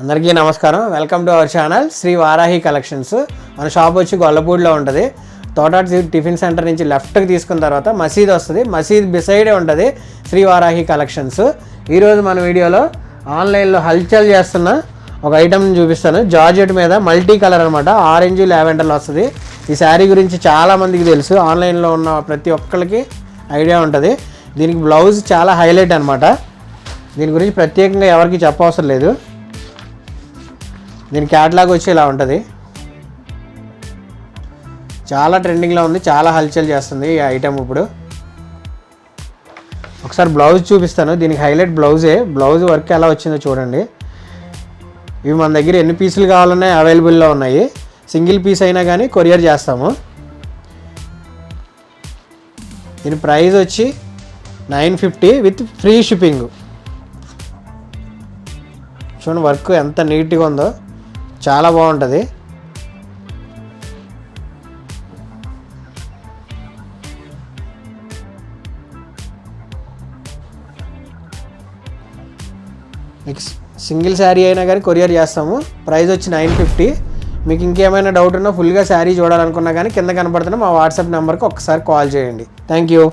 అందరికీ నమస్కారం. Welcome to our channel Sri Varahi collections. మన షాప్ వచ్చి గొల్లపూడిలో ఉంటుంది. తోటాటి టిఫిన్ సెంటర్ నుంచి లెఫ్ట్కి తీసుకున్న తర్వాత మసీద్ వస్తుంది. మసీద్ బిసైడే ఉంటుంది శ్రీ వారాహి కలెక్షన్స్. ఈరోజు మన వీడియోలో ఆన్లైన్లో హల్చల్ చేస్తున్న ఒక ఐటమ్ని చూపిస్తాను. జార్జెట్ మీద మల్టీ కలర్ అనమాట, ఆరెంజ్ లావెండర్లో వస్తుంది. ఈ శారీ గురించి చాలామందికి తెలుసు, ఆన్లైన్లో ఉన్న ప్రతి ఒక్కరికి ఐడియా ఉంటుంది. దీనికి బ్లౌజ్ చాలా హైలైట్ అనమాట. దీని గురించి ప్రత్యేకంగా ఎవరికి చెప్పవసరం లేదు. దీని క్యాటలాగ్ వచ్చి ఇలా ఉంటుంది. చాలా ట్రెండింగ్లో ఉంది, చాలా హల్చల్ చేస్తుంది ఈ ఐటమ్. ఇప్పుడు ఒకసారి బ్లౌజ్ చూపిస్తాను. దీనికి హైలైట్ బ్లౌజే. బ్లౌజ్ వర్క్ ఎలా వచ్చిందో చూడండి. ఇవి మన దగ్గర ఎన్ని పీసులు కావాలన్నా అవైలబుల్లో ఉన్నాయి. సింగిల్ పీస్ అయినా కానీ కొరియర్ చేస్తాము. దీని ప్రైస్ వచ్చి 950 విత్ ఫ్రీ షిప్పింగ్. చూడండి వర్క్ ఎంత నీట్గా ఉందో, చాలా బాగుంటుంది. నెక్స్ట్ సింగిల్ శారీ అయినా కానీ కొరియర్ చేస్తాము. ప్రైస్ వచ్చి 950. మీకు ఇంకేమైనా డౌట్ ఉన్నా, ఫుల్గా శారీ చూడాలనుకున్నా కానీ కింద కనపడుతున్న మా వాట్సాప్ నెంబర్కి ఒకసారి కాల్ చేయండి. Thank you.